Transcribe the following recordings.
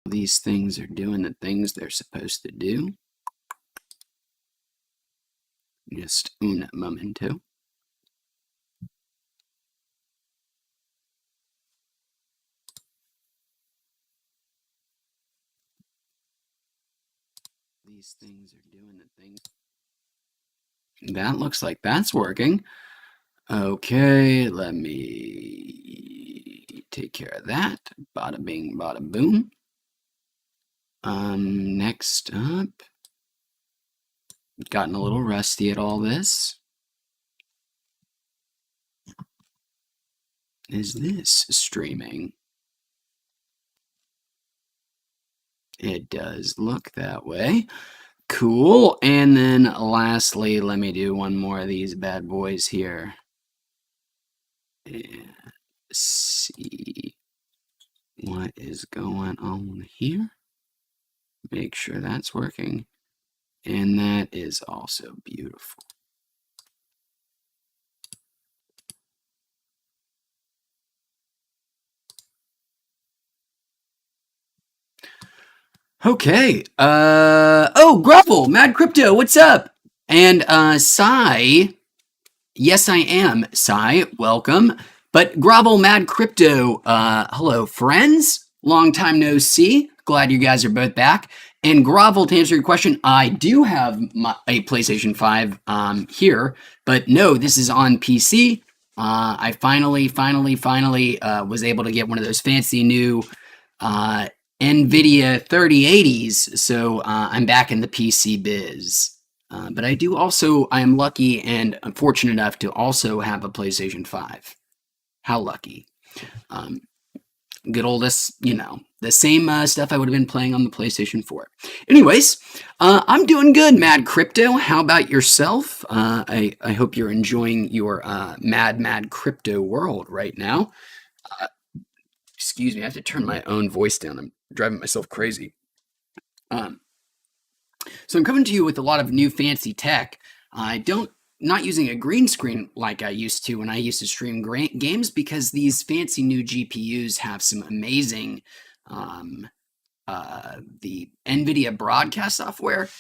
These things are doing the things they're supposed to do. Just un momento. These things are doing the things. That looks like that's working. Okay, let me take care of that. Bada bing, bada boom. Next up, gotten a little rusty at all this. Is this streaming? It does look that way. Cool. And then lastly, let me do one more of these bad boys here. And see what is going on here. Make sure that's working. And that is also beautiful. Okay. Oh, Gruffle, Mad Crypto, what's up? And Sai, yes, I am. Sai, welcome. But Grovel, Mad Crypto, hello, friends. Long time no see. Glad you guys are both back. And Grovel, to answer your question, I do have a PlayStation 5 here, but no, this is on PC. I finally was able to get one of those fancy new NVIDIA 3080s, so I'm back in the PC biz. But I am lucky and fortunate enough to also have a PlayStation 5. How lucky. Good oldest, the same stuff I would have been playing on the PlayStation 4. Anyways, I'm doing good, Mad Crypto. How about yourself? I hope you're enjoying your mad crypto world right now. Excuse me, I have to turn my own voice down. I'm driving myself crazy. So I'm coming to you with a lot of new fancy tech. Not using a green screen like I used to when I used to stream games, because these fancy new GPUs have some amazing the NVIDIA broadcast software,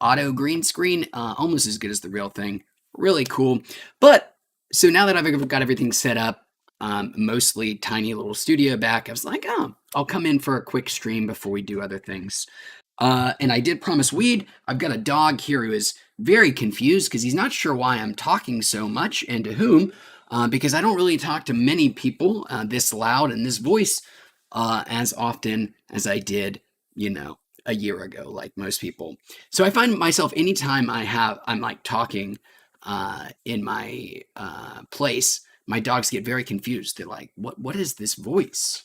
auto green screen, almost as good as the real thing. Really cool. But so now that I've got everything set up, mostly tiny little studio back, I was like, oh, I'll come in for a quick stream before we do other things. And I did promise weed. I've got a dog here who is very confused because he's not sure why I'm talking so much and to whom, because I don't really talk to many people this loud and this voice as often as I did, a year ago, like most people. So I find myself anytime I'm like talking in my place, my dogs get very confused. They're like, what is this voice?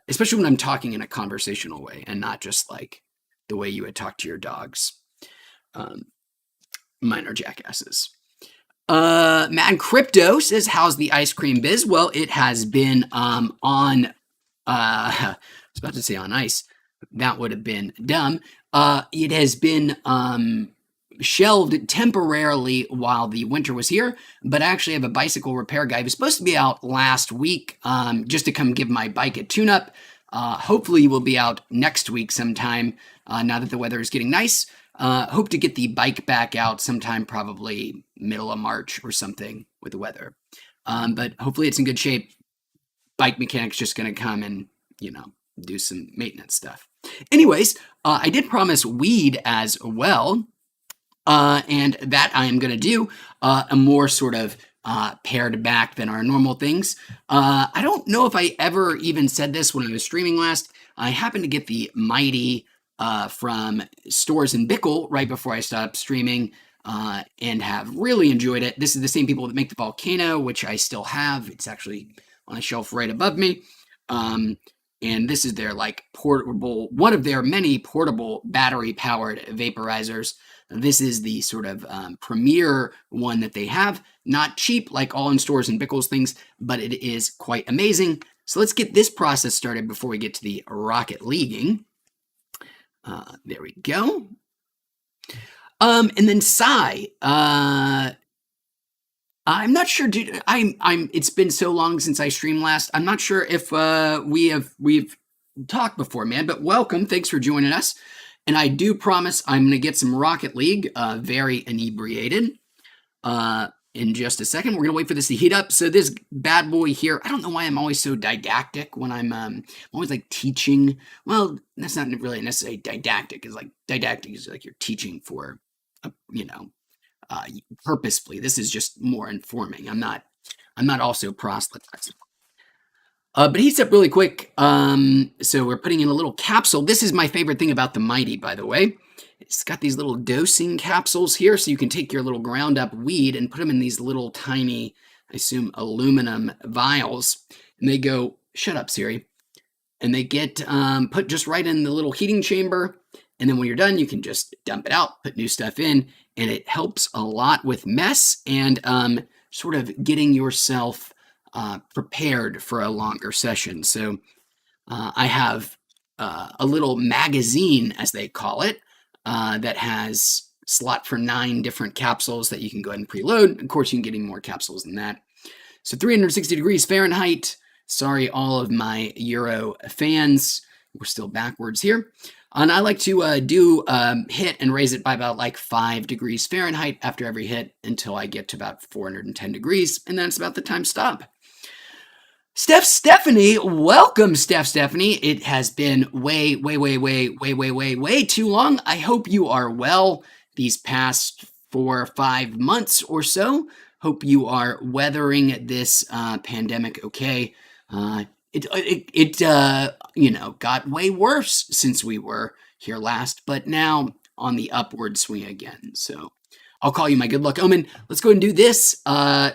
Especially when I'm talking in a conversational way and not just like the way you would talk to your dogs. Mine are jackasses. Mad Crypto says, how's the ice cream biz? Well, it has been on, I was about to say on ice. That would have been dumb. It has been shelved temporarily while the winter was here, but I actually have a bicycle repair guy who was supposed to be out last week just to come give my bike a tune-up. Hopefully he will be out next week sometime now that the weather is getting nice. Hope to get the bike back out sometime, probably middle of March or something with the weather. But hopefully it's in good shape. Bike mechanic's just going to come and, do some maintenance stuff. Anyways, I did promise weed as well. And that I am going to do a more sort of pared back than our normal things. I don't know if I ever even said this when I was streaming last. I happened to get the Mighty from Stores and Bickle right before I stopped streaming and have really enjoyed it. This is the same people that make the Volcano, which I still have. It's actually on a shelf right above me. And this is their portable, one of their many portable battery-powered vaporizers. This is the sort of premier one that they have. Not cheap like all in Stores and Bickles things, but it is quite amazing. So let's get this process started before we get to the Rocket Leaguing. There we go. And then Sai, I'm not sure, dude. It's been so long since I streamed last. I'm not sure if we've talked before, man, but welcome. Thanks for joining us. And I do promise I'm going to get some Rocket League, very inebriated, in just a second. We're going to wait for this to heat up. So this bad boy here, I don't know why I'm always so didactic when I'm always like teaching. Well, that's not really necessarily didactic. It's like didactic is like you're teaching for, you know, purposefully. This is just more informing. I'm not also proselytizing. But heats up really quick. So we're putting in a little capsule. This is my favorite thing about the Mighty, by the way. It's got these little dosing capsules here, so you can take your little ground up weed and put them in these little tiny, I assume, aluminum vials. And they go, shut up, Siri. And they get put just right in the little heating chamber. And then when you're done, you can just dump it out, put new stuff in. And it helps a lot with mess and sort of getting yourself prepared for a longer session. So I have a little magazine, as they call it, that has slot for 9 different capsules that you can go ahead and preload. Of course, you can get even more capsules than that. So 360 degrees Fahrenheit. Sorry, all of my Euro fans. We're still backwards here. And I like to do hit and raise it by about like 5 degrees Fahrenheit after every hit until I get to about 410 degrees. And then it's about the time to stop. Stephanie, welcome, Stephanie. It has been way too long. I hope you are well these past 4 or 5 months or so. Hope you are weathering this pandemic okay. It got way worse since we were here last, but now on the upward swing again. So I'll call you my good luck omen. Let's go and do this.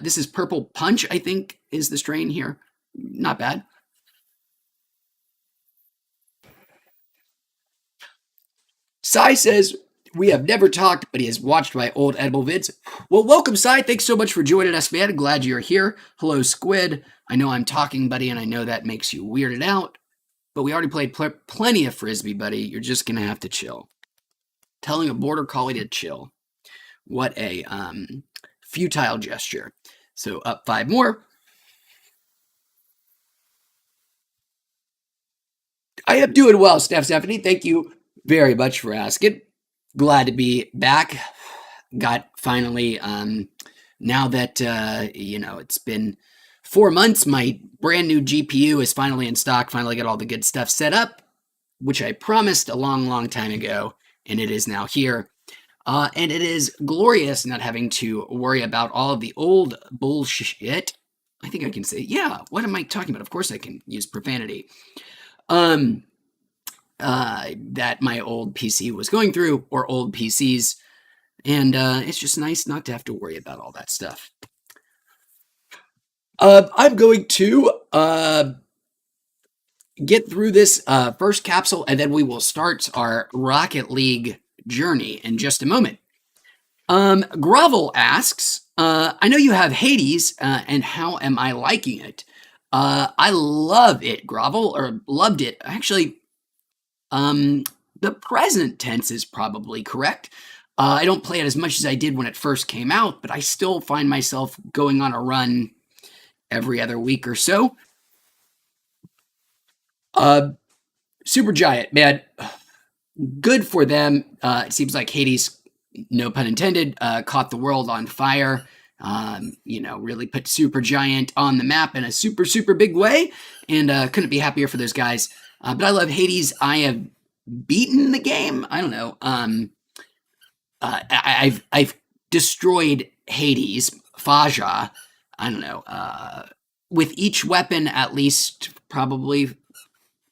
This is Purple Punch, I think, is the strain here. Not bad. Sai says, we have never talked, but he has watched my old edible vids. Well, welcome, Sai. Thanks so much for joining us, man. Glad you're here. Hello, Squid. I know I'm talking, buddy, and I know that makes you weirded out, but we already played plenty of Frisbee, buddy. You're just going to have to chill. Telling a border collie to chill. What a futile gesture. So up 5 more. I am doing well, Stephanie. Thank you very much for asking. Glad to be back. Got finally, now that, it's been 4 months, my brand new GPU is finally in stock, finally got all the good stuff set up, which I promised a long time ago, and it is now here. And it is glorious not having to worry about all of the old bullshit. I think I can say, yeah, what am I talking about? Of course I can use profanity. That my old PC was going through, or old PCs, and it's just nice not to have to worry about all that stuff. I'm going to get through this first capsule, and then we will start our Rocket League journey in just a moment. Grovel asks, I know you have Hades, and how am I liking it? I love it, Grovel, or loved it. Actually, the present tense is probably correct. I don't play it as much as I did when it first came out, but I still find myself going on a run every other week or so. Supergiant, man, good for them. It seems like Hades, no pun intended, caught the world on fire. Really put Supergiant on the map in a super big way, and couldn't be happier for those guys. But I love Hades. I have beaten the game. I don't know. I've destroyed Hades, Faja. I don't know. With each weapon, at least probably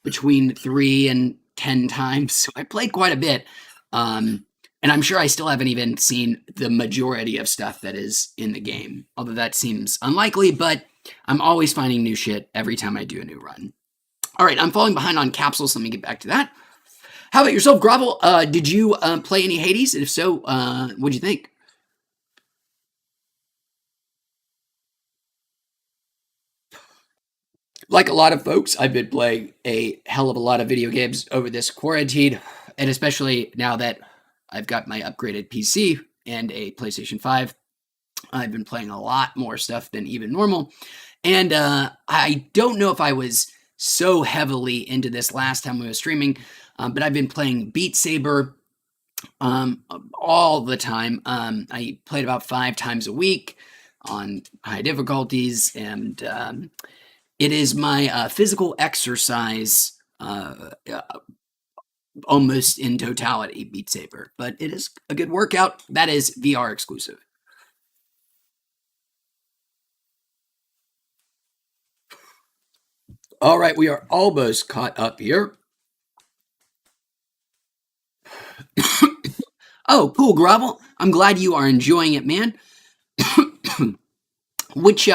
between 3 and 10 times. So I played quite a bit. And I'm sure I still haven't even seen the majority of stuff that is in the game. Although that seems unlikely, but I'm always finding new shit every time I do a new run. All right, I'm falling behind on capsules. Let me get back to that. How about yourself, Grovel? Did you play any Hades? If so, what'd you think? Like a lot of folks, I've been playing a hell of a lot of video games over this quarantine, and especially now that I've got my upgraded PC and a PlayStation 5, I've been playing a lot more stuff than even normal. And I don't know if I was so heavily into this last time I was streaming, but I've been playing Beat Saber all the time. I played about 5 times a week on high difficulties, and it is my physical exercise almost in totality, Beat Saber. But it is a good workout. That is VR exclusive. All right, we are almost caught up here. Oh, cool, Grovel. I'm glad you are enjoying it, man. Which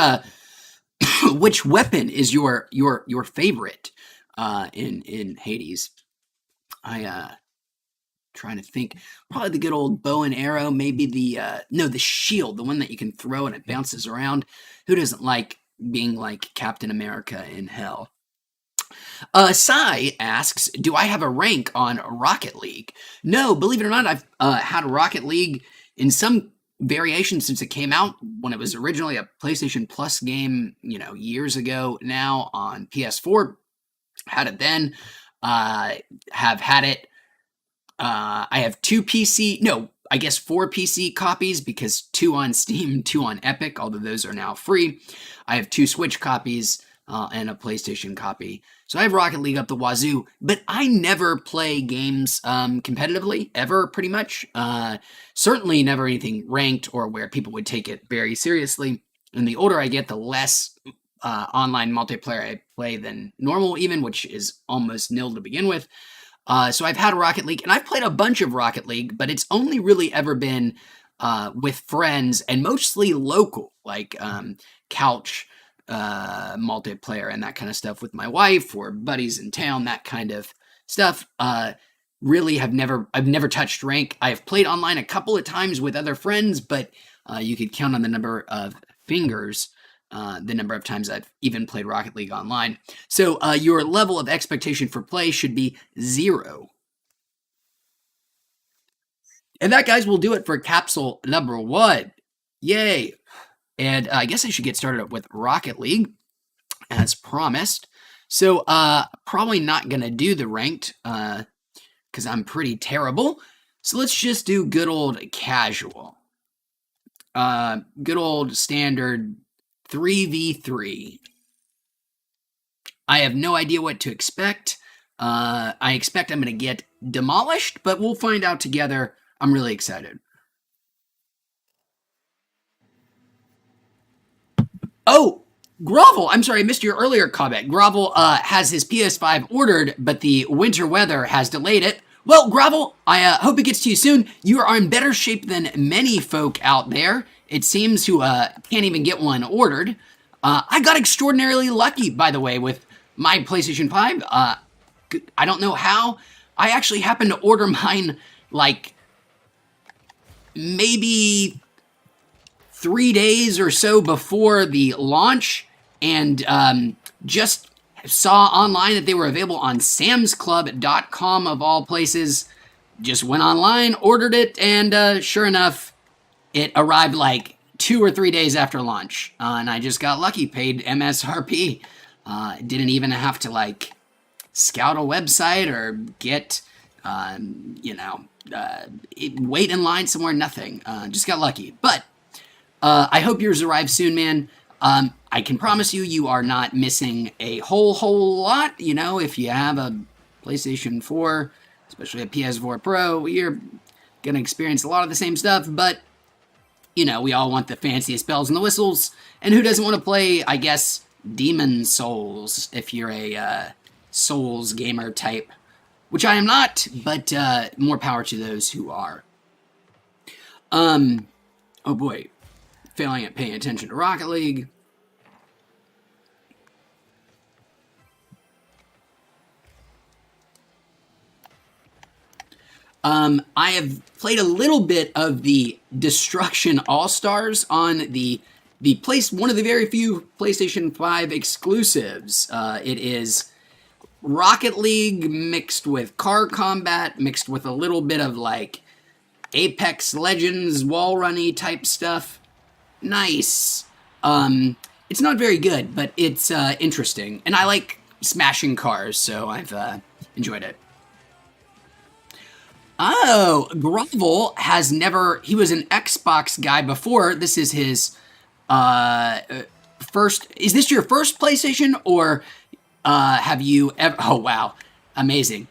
which weapon is your favorite in Hades? I trying to think. Probably the good old bow and arrow. Maybe the shield, the one that you can throw and it bounces around. Who doesn't like being like Captain America in hell? Sai asks, do I have a rank on Rocket League? No, believe it or not, I've had Rocket League in some variation since it came out when it was originally a PlayStation Plus game, years ago now on PS4. Had it then. Have had it. I have 4 PC copies because 2 on Steam, 2 on Epic, although those are now free. I have 2 Switch copies and a PlayStation copy. So I have Rocket League up the wazoo, but I never play games competitively, ever, pretty much. Certainly never anything ranked or where people would take it very seriously. And the older I get, the less online multiplayer I play than normal even, which is almost nil to begin with. So I've had Rocket League, and I've played a bunch of Rocket League, but it's only really ever been with friends and mostly local, like couch multiplayer and that kind of stuff with my wife or buddies in town, that kind of stuff. Really I've never touched rank. I've played online a couple of times with other friends, but you could count on the number of fingers the number of times I've even played Rocket League online. So your level of expectation for play should be 0. And that, guys, will do it for capsule number 1. Yay! And I guess I should get started with Rocket League, as promised. So probably not going to do the ranked, because I'm pretty terrible. So let's just do good old casual. Good old standard 3v3. I have no idea what to expect. I expect I'm going to get demolished, but we'll find out together. I'm really excited. Oh, Grovel, I'm sorry, I missed your earlier comment. Grovel has his PS5 ordered, but the winter weather has delayed it. Well, Grovel, I hope it gets to you soon. You are in better shape than many folk out there, it seems, who can't even get one ordered. I got extraordinarily lucky, by the way, with my PlayStation 5. I don't know how. I actually happened to order mine, like, maybe 3 days or so before the launch, and just saw online that they were available on samsclub.com of all places. Just went online, ordered it, and sure enough, it arrived like 2 or 3 days after launch. And I just got lucky, paid MSRP. Didn't even have to like scout a website or get, wait in line somewhere, nothing. Just got lucky. But I hope yours arrives soon, man. I can promise you are not missing a whole lot. If you have a PlayStation 4, especially a PS4 Pro, you're going to experience a lot of the same stuff, but, we all want the fanciest bells and the whistles, and who doesn't want to play, I guess, Demon Souls, if you're a Souls gamer type, which I am not, but more power to those who are. Oh boy. Failing at paying attention to Rocket League. I have played a little bit of the Destruction All-Stars on one of the very few PlayStation 5 exclusives. It is Rocket League mixed with car combat, mixed with a little bit of like Apex Legends wall runny type stuff. Nice. It's not very good, but it's interesting. And I like smashing cars, so I've enjoyed it. Oh, Grovel has never. He was an Xbox guy before. This is his first. Is this your first PlayStation, or have you ever? Oh wow, amazing.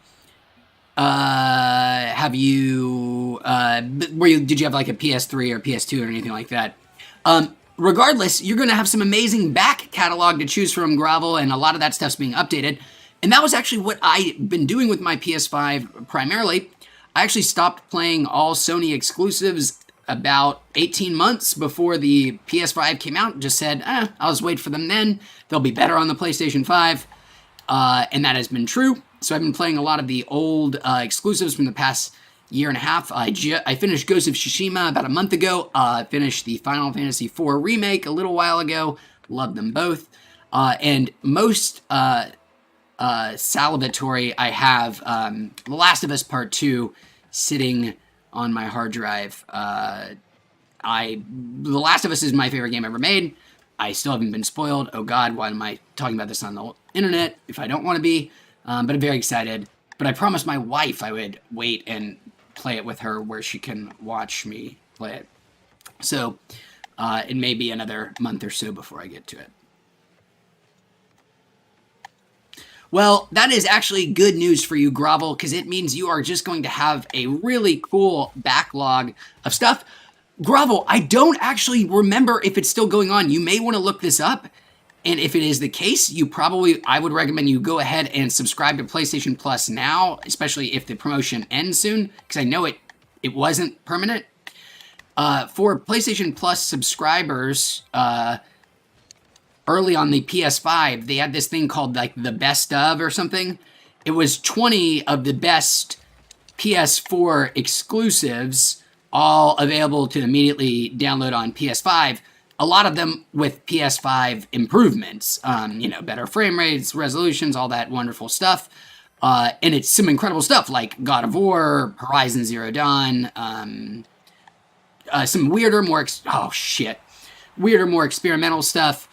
Have you? Did you have like a PS3 or PS2 or anything like that? Regardless, you're going to have some amazing back catalog to choose from, Grovel, and a lot of that stuff's being updated. And that was actually what I've been doing with my PS5 primarily. I actually stopped playing all Sony exclusives about 18 months before the PS5 came out. Just said, I'll just wait for them then. They'll be better on the PlayStation 5. And that has been true. So I've been playing a lot of the old exclusives from the past year and a half. I finished Ghost of Tsushima about a month ago. Finished the Final Fantasy IV remake a little while ago. Loved them both. And most salivatory, I have The Last of Us Part 2 sitting on my hard drive. The Last of Us is my favorite game ever made. I still haven't been spoiled. Oh God, why am I talking about this on the internet if I don't want to be? But I'm very excited. But I promised my wife I would wait and play it with her where she can watch me play it. So it may be another month or so before I get to it. Well, that is actually good news for you, Grovel, because it means you are just going to have a really cool backlog of stuff. Grovel, I don't actually remember if it's still going on. You may want to look this up. And if it is the case, I would recommend you go ahead and subscribe to PlayStation Plus now, especially if the promotion ends soon, because I know it wasn't permanent. For PlayStation Plus subscribers, early on the PS5, they had this thing called like the best of or something. It was 20 of the best PS4 exclusives, all available to immediately download on PS5. A lot of them with PS5 improvements, better frame rates, resolutions, all that wonderful stuff. And it's some incredible stuff like God of War, Horizon Zero Dawn, some weirder, more experimental stuff.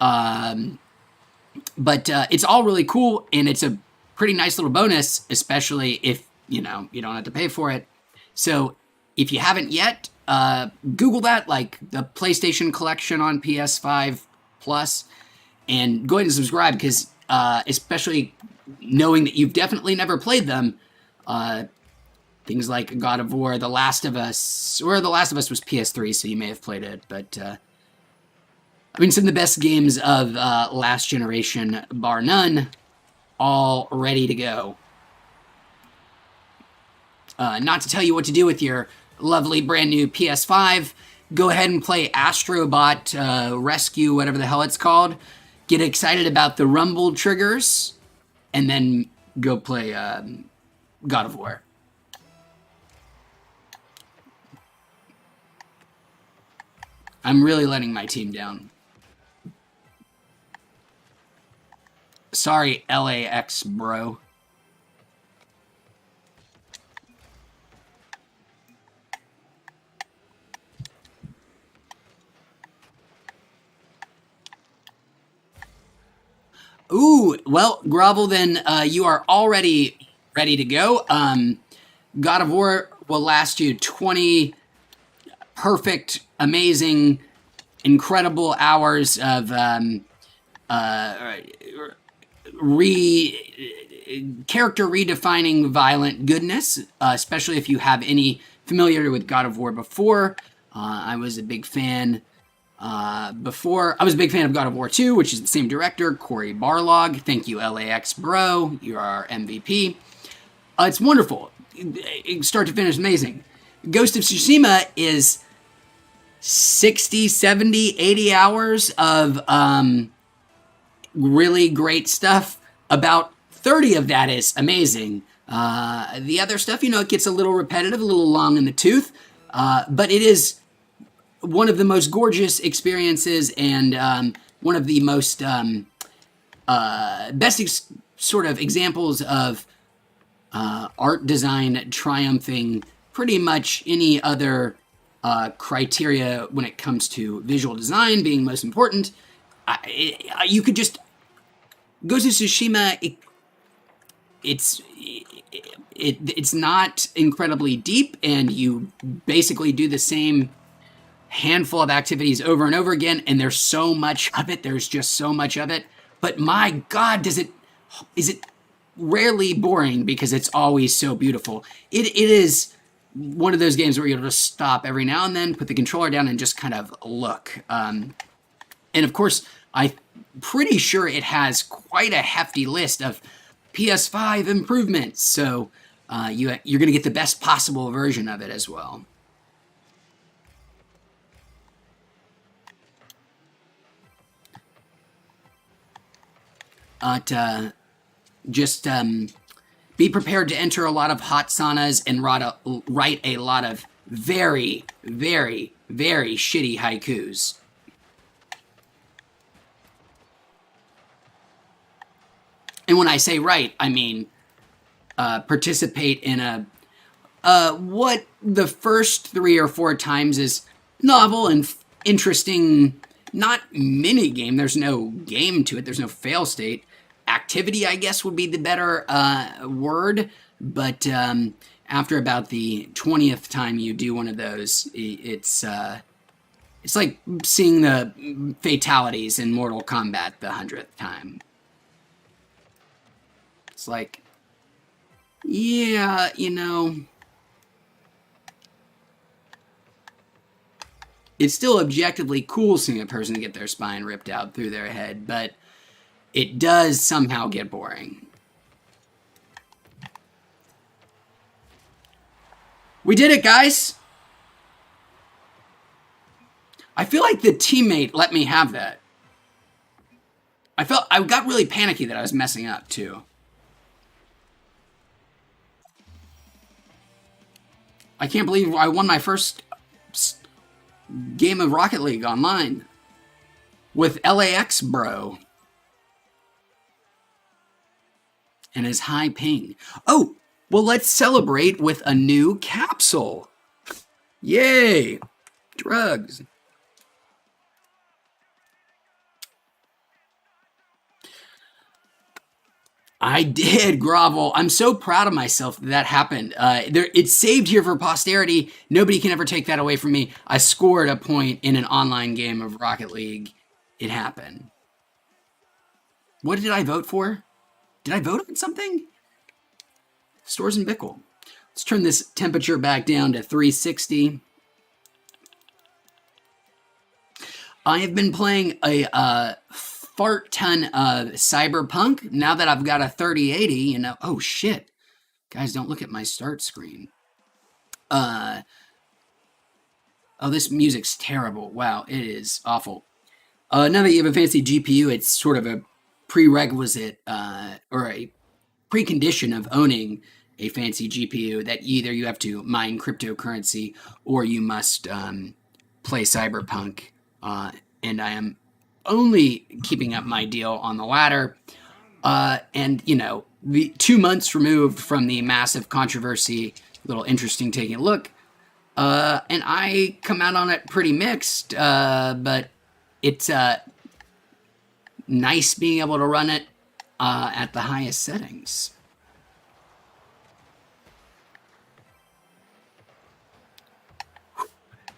But it's all really cool, and it's a pretty nice little bonus, especially if, you don't have to pay for it. So if you haven't yet, Google that, like the PlayStation Collection on PS5 Plus, and go ahead and subscribe, because especially knowing that you've definitely never played them, things like God of War, The Last of Us, or The Last of Us was PS3, so you may have played it, but some of the best games of last generation, bar none, all ready to go. Not to tell you what to do with your lovely brand new PS5, go ahead and play Astrobot Rescue, whatever the hell it's called. Get excited about the rumble triggers, and then go play God of War. I'm really letting my team down. Sorry, LAX, bro. Ooh, well, Grovel, then you are already ready to go. God of War will last you 20 perfect, amazing, incredible hours of character redefining violent goodness, especially if you have any familiarity with God of War before. I was a big fan before. I was a big fan of God of War 2, which is the same director, Cory Barlog. Thank you, LAX bro. You're our MVP. It's wonderful. Start to finish, amazing. Ghost of Tsushima is 60, 70, 80 hours of really great stuff. About 30 of that is amazing. The other stuff, it gets a little repetitive, a little long in the tooth, but it is one of the most gorgeous experiences, and one of the most best sort of examples of art design triumphing pretty much any other criteria when it comes to visual design being most important. You could just Ghost of Tsushima, it's not incredibly deep, and you basically do the same handful of activities over and over again, and there's so much of it. There's just so much of it. But my God, is it rarely boring because it's always so beautiful. It is one of those games where you'll just stop every now and then, put the controller down, and just kind of look. And of course, I'm pretty sure it has quite a hefty list of PS5 improvements. So you're going to get the best possible version of it as well. Just be prepared to enter a lot of hot saunas and write a lot of very, very, very shitty haikus. And when I say write, I mean participate in what the first 3 or 4 times is novel and interesting, not mini game. There's no game to it. There's no fail state. Activity, I guess, would be the better word. But after about the 20th time you do one of those, it's like seeing the fatalities in Mortal Kombat the 100th time. It's like, yeah, you know, it's still objectively cool seeing a person get their spine ripped out through their head, but it does somehow get boring. We did it, guys! I feel like the teammate let me have that. I got really panicky that I was messing up, too. I can't believe I won my first game of Rocket League online with LAX bro and his high ping. Oh, well, let's celebrate with a new capsule. Yay! Drugs. I did, Grovel. I'm so proud of myself that happened. It's saved here for posterity. Nobody can ever take that away from me. I scored a point in an online game of Rocket League. It happened. What did I vote for? Did I vote on something? Stores and Bickle. Let's turn this temperature back down to 360. I have been playing a fart ton of Cyberpunk. Now that I've got a 3080, you know. Oh, shit. Guys, don't look at my start screen. Oh, this music's terrible. Wow, it is awful. Now that you have a fancy GPU, it's sort of a prerequisite or a precondition of owning a fancy GPU that either you have to mine cryptocurrency or you must play Cyberpunk. And I am only keeping up my deal on the latter. And, you know, 2 months removed from the massive controversy, a little interesting taking a look. And I come out on it pretty mixed, but it's nice being able to run it at the highest settings.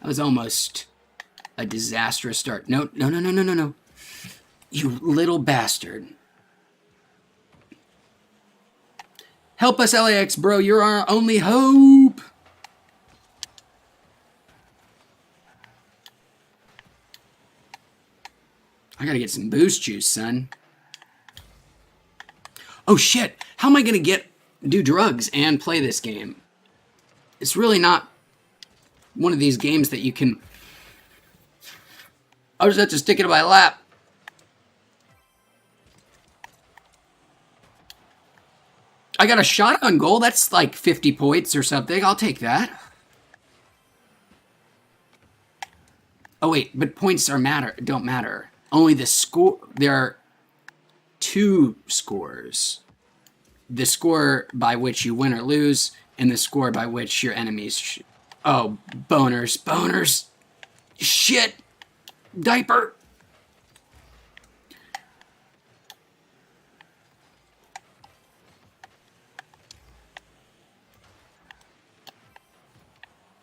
That was almost a disastrous start. No. You little bastard. Help us, LAX, bro. You're our only hope. I gotta get some boost juice, son. Oh, shit. How am I gonna do drugs and play this game? It's really not one of these games that you can... I'll just have to stick it in my lap. I got a shot on goal. That's like 50 points or something. I'll take that. Oh, wait. But points don't matter. Only the score. There are 2 scores. The score by which you win or lose, and the score by which your enemies... Oh, boners. Shit. Diaper.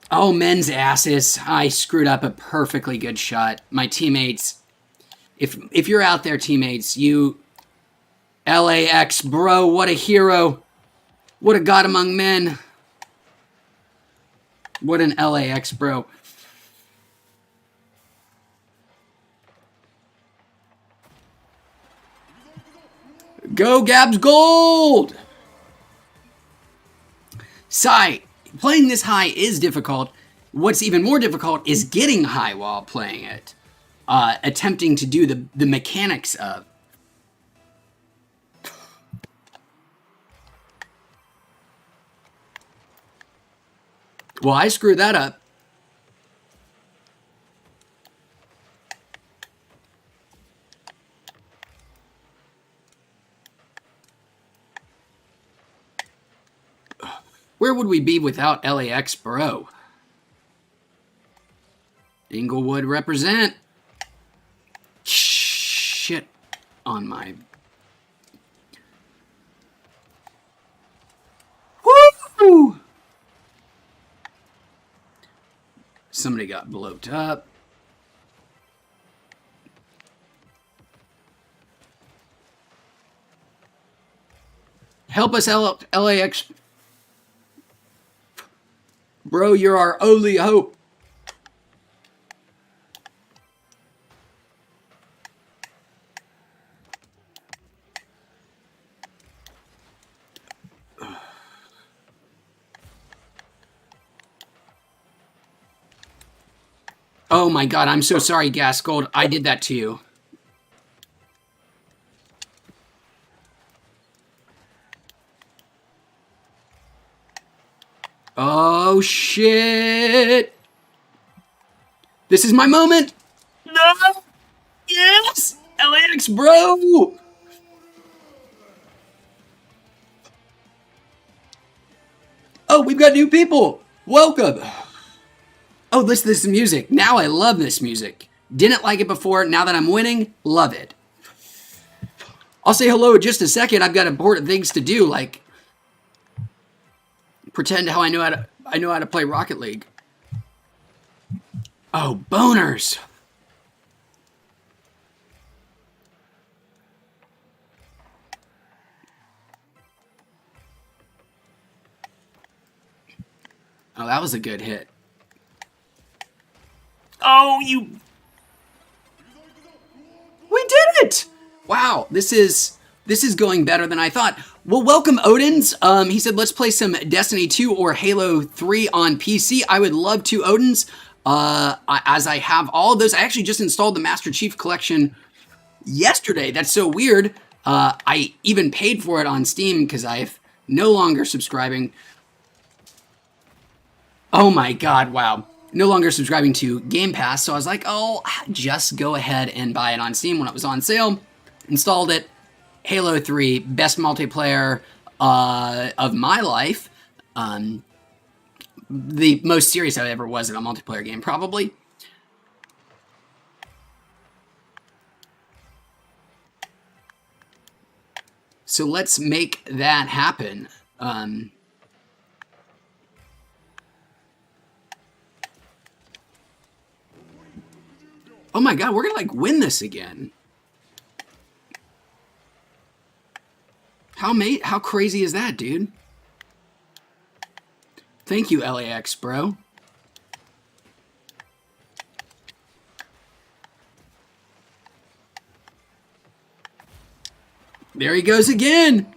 Oh, men's asses. I screwed up a perfectly good shot. My teammates, if you're out there, teammates, you LAX, bro, what a hero. What a god among men. What an LAX, bro. Go, Gabs Gold! Sigh, playing this high is difficult. What's even more difficult is getting high while playing it. Attempting to do the mechanics of. Well, I screwed that up. Where would we be without LAX, bro? Inglewood represent. Shit on my... Woo! Somebody got blown up. Help us, LAX. Bro, you're our only hope. Oh my god, I'm so sorry, Gasgold. I did that to you. Oh shit. This is my moment. No. Yes. LAX, bro. Oh, we've got new people. Welcome. Oh, listen to this music. Now I love this music. Didn't like it before. Now that I'm winning, love it. I'll say hello in just a second. I've got important things to do, like pretend how I know how to play Rocket League. Oh, boners. Oh, that was a good hit. Oh, you... We did it! Wow, this is going better than I thought. Well, welcome, Odins. He said, let's play some Destiny 2 or Halo 3 on PC. I would love to, Odins. As I have all of those. I actually just installed the Master Chief Collection yesterday. That's so weird. I even paid for it on Steam because I'm no longer subscribing. Oh my god, wow. No longer subscribing to Game Pass, so I was like, oh, just go ahead and buy it on Steam when it was on sale. Installed it. Halo 3, best multiplayer of my life. The most serious I ever was in a multiplayer game, probably. So let's make that happen. Oh my god, we're gonna like win this again. How crazy is that, dude? Thank you, LAX, bro. There he goes again.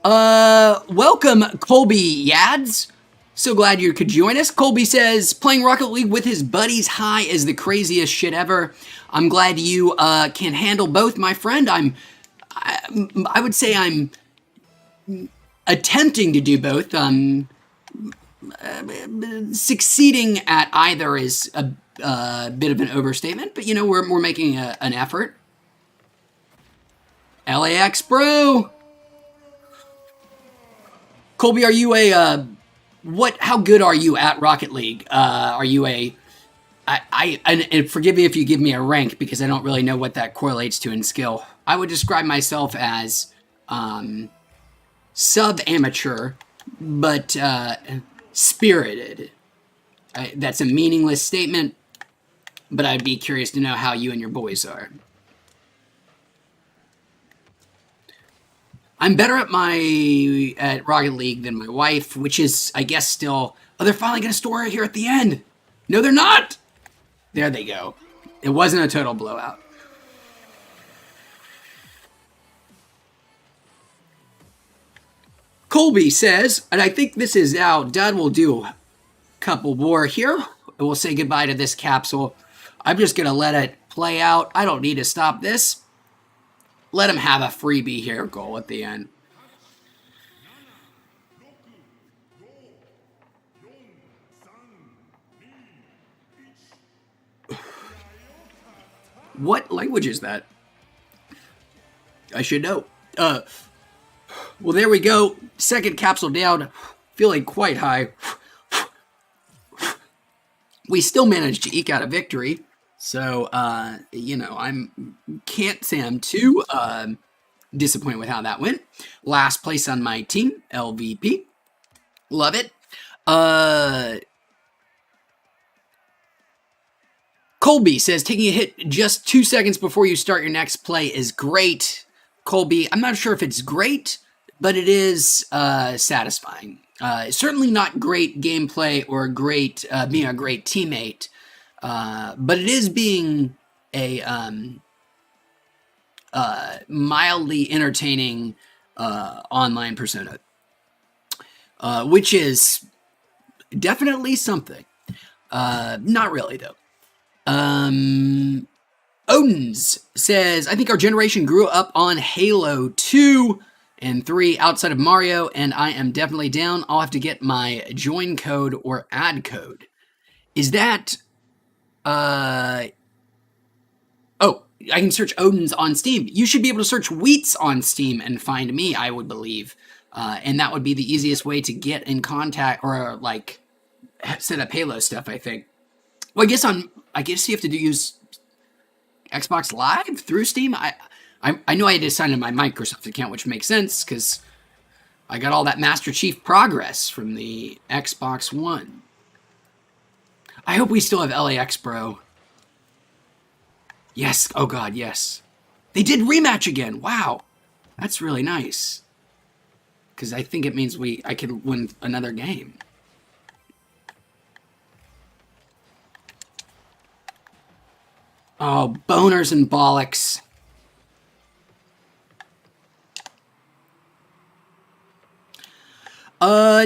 Welcome, Colby Yads. So glad you could join us. Colby says, playing Rocket League with his buddies high is the craziest shit ever. I'm glad you can handle both, my friend. I would say I'm attempting to do both. Succeeding at either is a bit of an overstatement, but you know, we're making an effort. LAX, bro. Colby, are you a how good are you at Rocket League? Are you and forgive me if you give me a rank because I don't really know what that correlates to in skill. I would describe myself as sub-amateur, but spirited. That's a meaningless statement, but I'd be curious to know how you and your boys are. I'm better at Rocket League than my wife, which is, I guess, still... Oh, they're finally going to store it here at the end. No, they're not. There they go. It wasn't a total blowout. Colby says, and I think this is out. Dad will do a couple more here. And we'll say goodbye to this capsule. I'm just going to let it play out. I don't need to stop this. Let him have a freebie here goal at the end. What language is that? I should know. Well, there we go. Second capsule down. Feeling quite high. We still managed to eke out a victory. So, can't say I'm too disappointed with how that went. Last place on my team, LVP. Love it. Colby says, taking a hit just 2 seconds before you start your next play is great. Colby, I'm not sure if it's great, but it is satisfying. Certainly not great gameplay or being a great teammate, but it is being a mildly entertaining online persona, which is definitely something. Not really, though. Odins says, I think our generation grew up on Halo 2 and 3 outside of Mario, and I am definitely down. I'll have to get my join code or add code. Is that... I can search Odins on Steam. You should be able to search Wheats on Steam and find me, I would believe. And that would be the easiest way to get in contact or, set up Halo stuff, I think. Well, I guess you have to use Xbox Live through Steam. I know I had to sign in my Microsoft account, which makes sense because I got all that Master Chief Progress from the Xbox One. I hope we still have LAX, bro. Yes. Oh, God, yes. They did rematch again. Wow. That's really nice. Because I think it means I could win another game. Oh, boners and bollocks.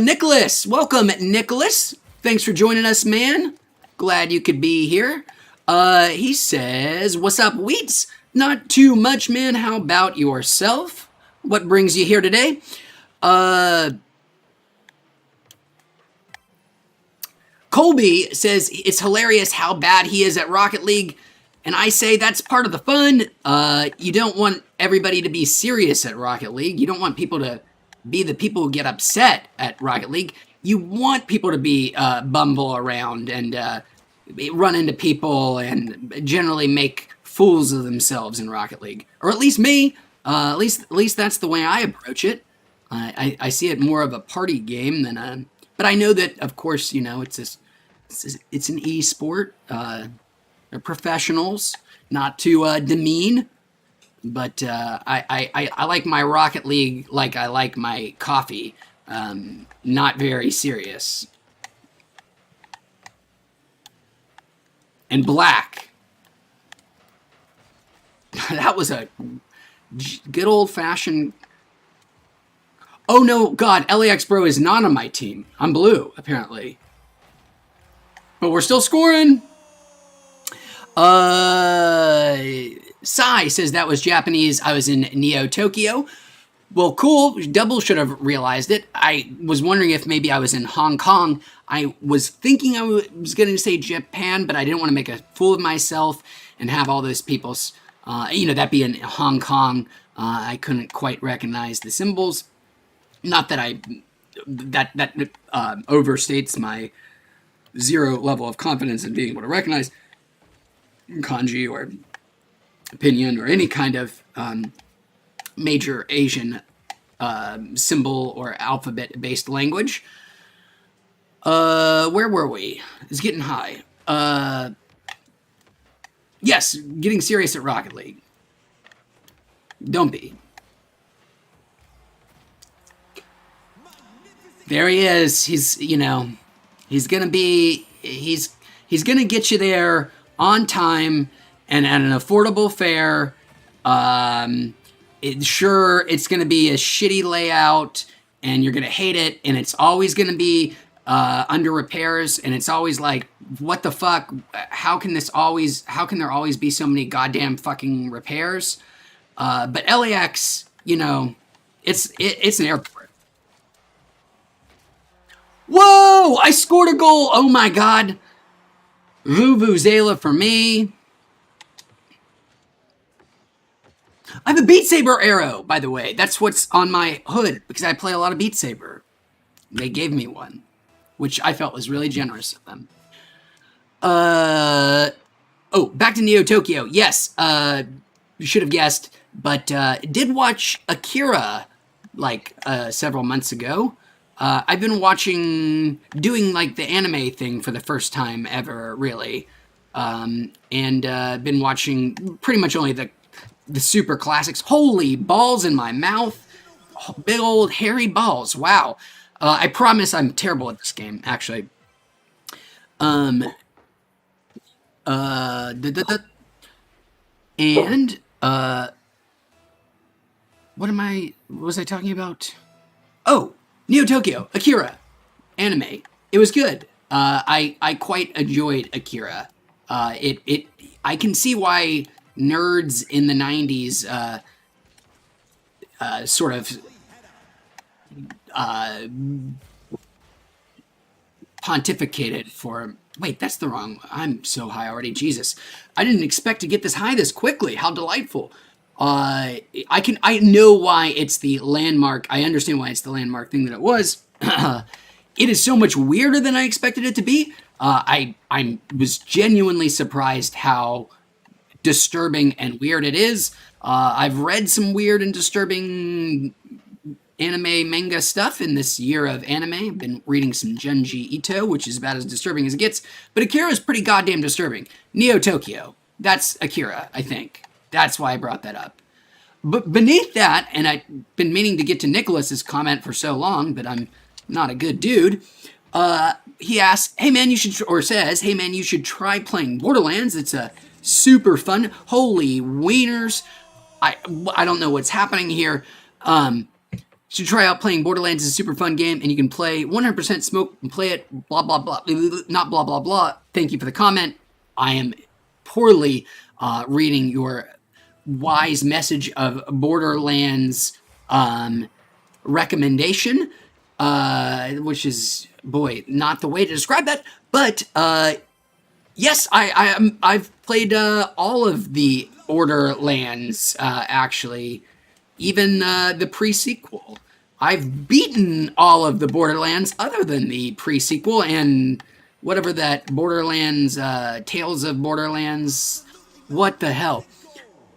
Nicholas. Welcome, Nicholas. Thanks for joining us, man. Glad you could be here. He says, what's up, Wheats? Not too much, man. How about yourself? What brings you here today? Colby says it's hilarious how bad he is at Rocket League. And I say that's part of the fun. You don't want everybody to be serious at Rocket League. You don't want people to be the people who get upset at Rocket League. You want people to be bumble around and run into people and generally make fools of themselves in Rocket League. Or at least me. At least that's the way I approach it. I see it more of a party game than a... But I know that, of course, it's an e-sport. They're professionals, not to demean, but I like my Rocket League like I like my coffee, not very serious. And black. That was a good old-fashioned... Oh, no, God, LAX Bro is not on my team. I'm blue, apparently. But we're still scoring. Sai says that was Japanese. I was in Neo Tokyo. Well, cool. Double should have realized it. I was wondering if maybe I was in Hong Kong. I was thinking I was going to say Japan, but I didn't want to make a fool of myself and have all those people, that be in Hong Kong. I couldn't quite recognize the symbols. Not that that overstates my zero level of confidence in being able to recognize kanji or pinyin or any kind of major Asian symbol or alphabet-based language. What where were we? It's getting high. Yes, getting serious at Rocket League. Don't be. There he is. He's gonna get you there on time and at an affordable fare. It's gonna be a shitty layout and you're gonna hate it, and it's always gonna be under repairs, and it's always like, what the fuck? How can there always be so many goddamn fucking repairs? But LAX, it's an airport. Whoa! I scored a goal! Oh my god! Vuvuzela for me. I have a Beat Saber arrow, by the way. That's what's on my hood, because I play a lot of Beat Saber. They gave me one, which I felt was really generous of them. Back to Neo Tokyo. Yes, you should have guessed, but did watch Akira several months ago. I've been doing like the anime thing for the first time ever, really. And been watching pretty much only the super classics. Holy balls in my mouth. Big old hairy balls. Wow. I promise I'm terrible at this game, actually. And what was I talking about? Oh, Neo Tokyo, Akira, anime. It was good. I quite enjoyed Akira. I can see why nerds in the 90s sort of pontificated for... Wait, that's the wrong... I'm so high already. Jesus. I didn't expect to get this high this quickly. How delightful. I know why it's the landmark. I understand why it's the landmark thing that it was. It is so much weirder than I expected it to be. I was genuinely surprised how disturbing and weird it is. I've read some weird and disturbing anime manga stuff in this year of anime. I've been reading some Junji Ito, which is about as disturbing as it gets. But Akira is pretty goddamn disturbing. Neo Tokyo. That's Akira, I think. That's why I brought that up. But beneath that, and I've been meaning to get to Nicholas's comment for so long, but I'm not a good dude. He asks, hey man, you should try playing Borderlands. It's a super fun. Holy wieners. I don't know what's happening here. Should try out playing Borderlands. It's a super fun game, and you can play 100% smoke and play it, blah, blah, blah, not blah, blah, blah. Thank you for the comment. I am poorly reading your wise message of Borderlands recommendation, which is, boy, not the way to describe that. But yes, I've played all of the Borderlands, actually, even the pre-sequel. I've beaten all of the Borderlands other than the pre-sequel and whatever that Borderlands, Tales of Borderlands, what the hell.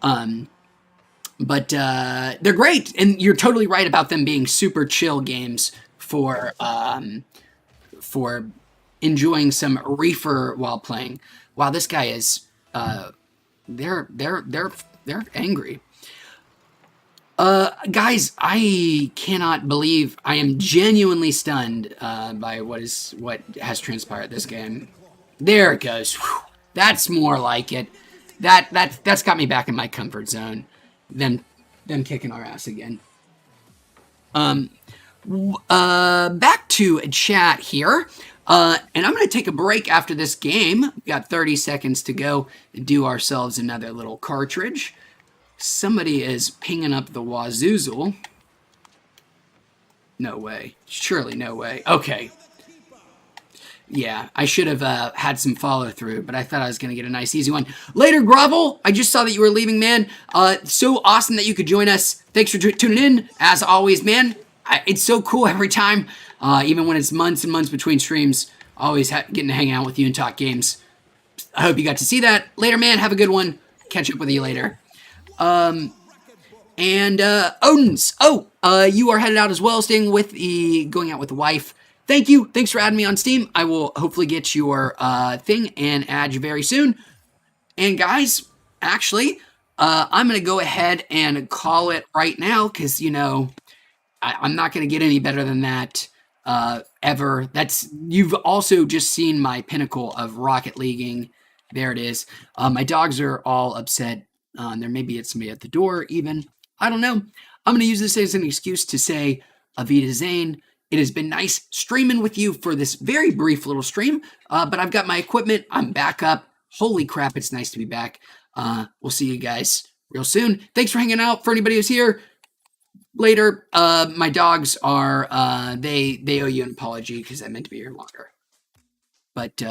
But they're great, and you're totally right about them being super chill games for enjoying some reefer while playing. Wow, this guy is they're angry. Guys, I cannot believe, I am genuinely stunned by what has transpired this game. There it goes. Whew. That's more like it. That's got me back in my comfort zone. Them kicking our ass again. Back to chat here. And I'm going to take a break after this game. We've got 30 seconds to go and do ourselves another little cartridge. Somebody is pinging up the Wazoozle. No way. Surely no way. Okay. Yeah, I should have had some follow-through, but I thought I was going to get a nice, easy one. Later, Grovel! I just saw that you were leaving, man. So awesome that you could join us. Thanks for tuning in. As always, man, it's so cool every time, even when it's months and months between streams, always getting to hang out with you and talk games. I hope you got to see that. Later, man. Have a good one. Catch up with you later. Odin's. You are headed out as well, going out with the wife thank you. Thanks for adding me on Steam. I will hopefully get your thing and add you very soon. And guys, actually, I'm going to go ahead and call it right now because, you know, I'm not going to get any better than that ever. You've also just seen my pinnacle of Rocket Leaguing. There it is. My dogs are all upset. There may be somebody at the door even. I don't know. I'm going to use this as an excuse to say Avita Zane. It has been nice streaming with you for this very brief little stream, but I've got my equipment. I'm back up. Holy crap, it's nice to be back. We'll see you guys real soon. Thanks for hanging out. For anybody who's here later, my dogs are, they owe you an apology because I meant to be here longer. But